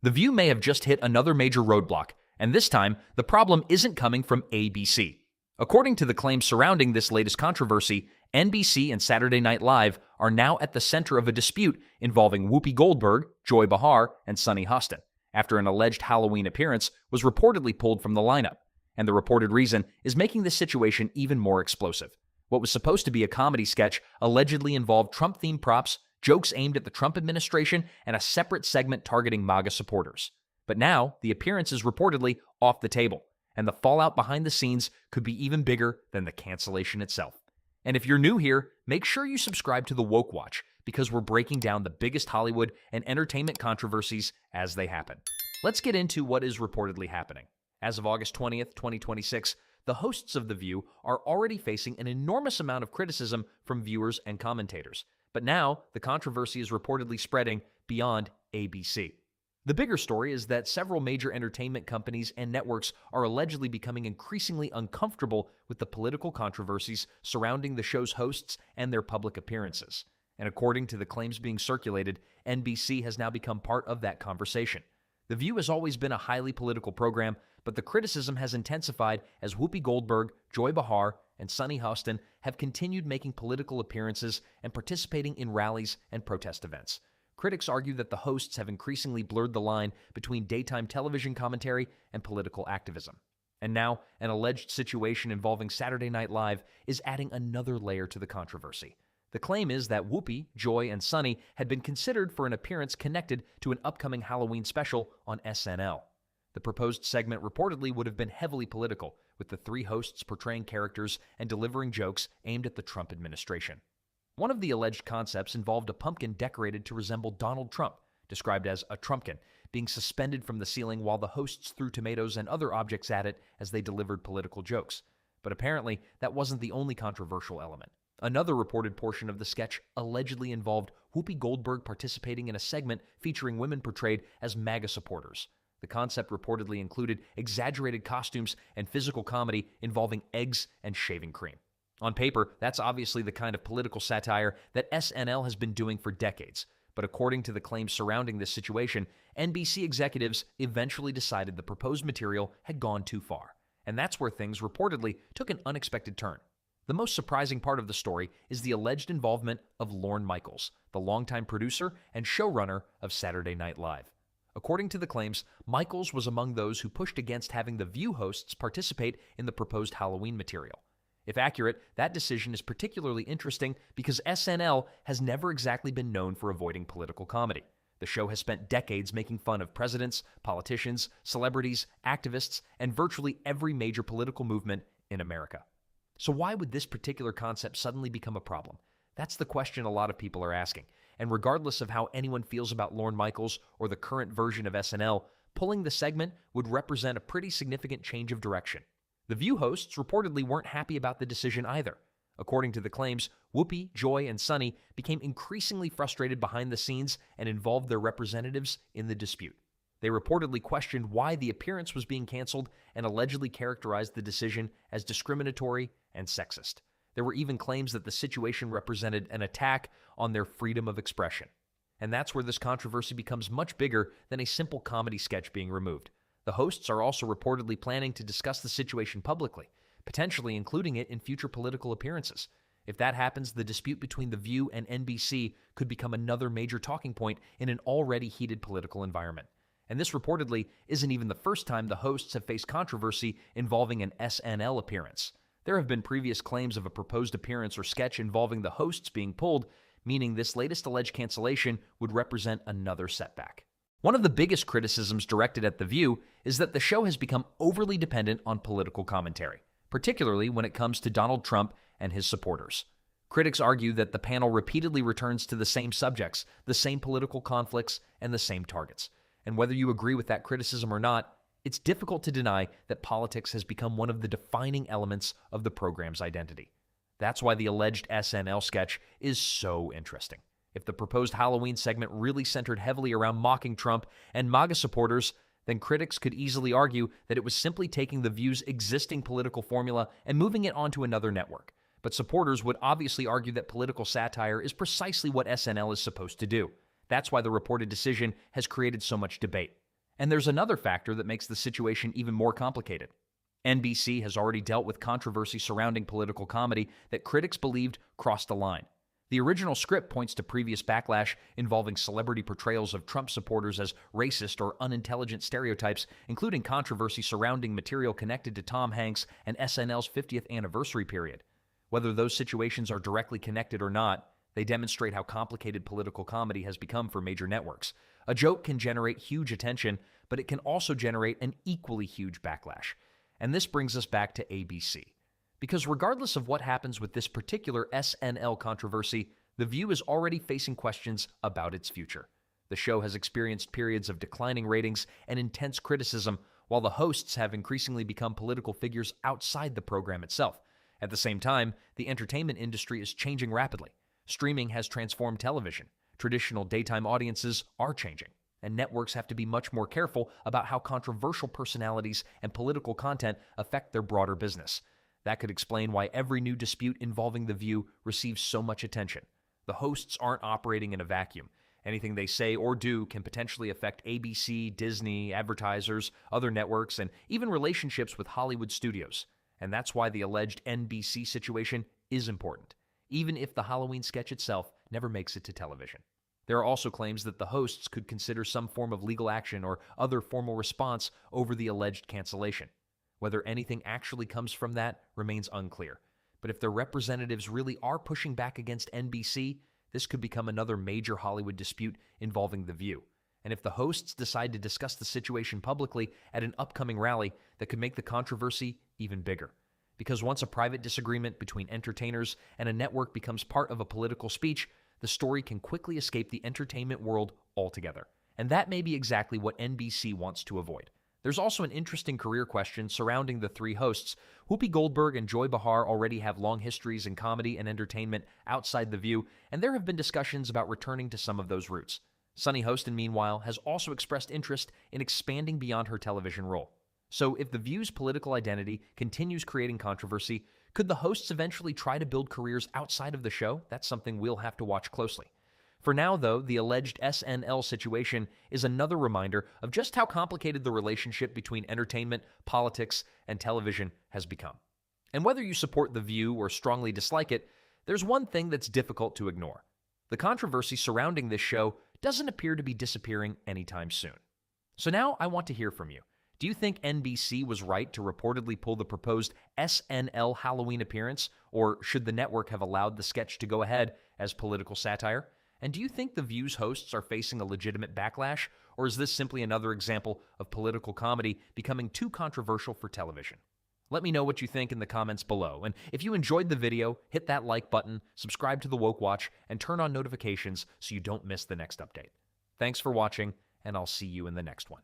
The View may have just hit another major roadblock, and this time, the problem isn't coming from ABC. According to the claims surrounding this latest controversy, NBC and Saturday Night Live are now at the center of a dispute involving Whoopi Goldberg, Joy Behar, and Sunny Hostin, after an alleged Halloween appearance was reportedly pulled from the lineup. And the reported reason is making the situation even more explosive. What was supposed to be a comedy sketch allegedly involved Trump-themed props, jokes aimed at the Trump administration, and a separate segment targeting MAGA supporters. But now, the appearance is reportedly off the table, and the fallout behind the scenes could be even bigger than the cancellation itself. And if you're new here, make sure you subscribe to the Woke Watch, because we're breaking down the biggest Hollywood and entertainment controversies as they happen. Let's get into what is reportedly happening. As of August 20th, 2026, the hosts of The View are already facing an enormous amount of criticism from viewers and commentators. But now, the controversy is reportedly spreading beyond ABC. The bigger story is that several major entertainment companies and networks are allegedly becoming increasingly uncomfortable with the political controversies surrounding the show's hosts and their public appearances. And according to the claims being circulated, NBC has now become part of that conversation. The View has always been a highly political program, but the criticism has intensified as Whoopi Goldberg, Joy Behar, and Sunny Hostin have continued making political appearances and participating in rallies and protest events. Critics argue that the hosts have increasingly blurred the line between daytime television commentary and political activism. And now, an alleged situation involving Saturday Night Live is adding another layer to the controversy. The claim is that Whoopi, Joy, and Sunny had been considered for an appearance connected to an upcoming Halloween special on SNL. The proposed segment reportedly would have been heavily political, with the three hosts portraying characters and delivering jokes aimed at the Trump administration. One of the alleged concepts involved a pumpkin decorated to resemble Donald Trump, described as a Trumpkin, being suspended from the ceiling while the hosts threw tomatoes and other objects at it as they delivered political jokes. But apparently, that wasn't the only controversial element. Another reported portion of the sketch allegedly involved Whoopi Goldberg participating in a segment featuring women portrayed as MAGA supporters. The concept reportedly included exaggerated costumes and physical comedy involving eggs and shaving cream. On paper, that's obviously the kind of political satire that SNL has been doing for decades. But according to the claims surrounding this situation, NBC executives eventually decided the proposed material had gone too far. And that's where things reportedly took an unexpected turn. The most surprising part of the story is the alleged involvement of Lorne Michaels, the longtime producer and showrunner of Saturday Night Live. According to the claims, Michaels was among those who pushed against having the View hosts participate in the proposed Halloween material. If accurate, that decision is particularly interesting because SNL has never exactly been known for avoiding political comedy. The show has spent decades making fun of presidents, politicians, celebrities, activists, and virtually every major political movement in America. So why would this particular concept suddenly become a problem? That's the question a lot of people are asking. And regardless of how anyone feels about Lorne Michaels or the current version of SNL, pulling the segment would represent a pretty significant change of direction. The View hosts reportedly weren't happy about the decision either. According to the claims, Whoopi, Joy, and Sunny became increasingly frustrated behind the scenes and involved their representatives in the dispute. They reportedly questioned why the appearance was being canceled and allegedly characterized the decision as discriminatory and sexist. There were even claims that the situation represented an attack on their freedom of expression. And that's where this controversy becomes much bigger than a simple comedy sketch being removed. The hosts are also reportedly planning to discuss the situation publicly, potentially including it in future political appearances. If that happens, the dispute between The View and NBC could become another major talking point in an already heated political environment. And this reportedly isn't even the first time the hosts have faced controversy involving an SNL appearance. There have been previous claims of a proposed appearance or sketch involving the hosts being pulled, meaning this latest alleged cancellation would represent another setback. One of the biggest criticisms directed at The View is that the show has become overly dependent on political commentary, particularly when it comes to Donald Trump and his supporters. Critics argue that the panel repeatedly returns to the same subjects, the same political conflicts, and the same targets. And whether you agree with that criticism or not, it's difficult to deny that politics has become one of the defining elements of the program's identity. That's why the alleged SNL sketch is so interesting. If the proposed Halloween segment really centered heavily around mocking Trump and MAGA supporters, then critics could easily argue that it was simply taking The View's existing political formula and moving it onto another network. But supporters would obviously argue that political satire is precisely what SNL is supposed to do. That's why the reported decision has created so much debate. And there's another factor that makes the situation even more complicated. NBC has already dealt with controversy surrounding political comedy that critics believed crossed a line. The original script points to previous backlash involving celebrity portrayals of Trump supporters as racist or unintelligent stereotypes, including controversy surrounding material connected to Tom Hanks and SNL's 50th anniversary period. Whether those situations are directly connected or not, they demonstrate how complicated political comedy has become for major networks. A joke can generate huge attention, but it can also generate an equally huge backlash. And this brings us back to ABC. Because regardless of what happens with this particular SNL controversy, The View is already facing questions about its future. The show has experienced periods of declining ratings and intense criticism, while the hosts have increasingly become political figures outside the program itself. At the same time, the entertainment industry is changing rapidly. Streaming has transformed television. Traditional daytime audiences are changing, and networks have to be much more careful about how controversial personalities and political content affect their broader business. That could explain why every new dispute involving The View receives so much attention. The hosts aren't operating in a vacuum. Anything they say or do can potentially affect ABC, Disney, advertisers, other networks, and even relationships with Hollywood studios. And that's why the alleged NBC situation is important, even if the Halloween sketch itself never makes it to television. There are also claims that the hosts could consider some form of legal action or other formal response over the alleged cancellation. Whether anything actually comes from that remains unclear. But if their representatives really are pushing back against NBC, this could become another major Hollywood dispute involving The View. And if the hosts decide to discuss the situation publicly at an upcoming rally, that could make the controversy even bigger. Because once a private disagreement between entertainers and a network becomes part of a political speech, the story can quickly escape the entertainment world altogether. And that may be exactly what NBC wants to avoid. There's also an interesting career question surrounding the three hosts. Whoopi Goldberg and Behar already have long histories in comedy and entertainment outside The View, and there have been discussions about returning to some of those roots. Sunny Hostin, meanwhile, has also expressed interest in expanding beyond her television role. So if The View's political identity continues creating controversy, could the hosts eventually try to build careers outside of the show? That's something we'll have to watch closely. For now, though, the alleged SNL situation is another reminder of just how complicated the relationship between entertainment, politics, and television has become. And whether you support The View or strongly dislike it, there's one thing that's difficult to ignore. The controversy surrounding this show doesn't appear to be disappearing anytime soon. So now I want to hear from you. Do you think NBC was right to reportedly pull the proposed SNL Halloween appearance, or should the network have allowed the sketch to go ahead as political satire? And do you think The View's hosts are facing a legitimate backlash, or is this simply another example of political comedy becoming too controversial for television? Let me know what you think in the comments below, and if you enjoyed the video, hit that like button, subscribe to the Woke Watch, and turn on notifications so you don't miss the next update. Thanks for watching, and I'll see you in the next one.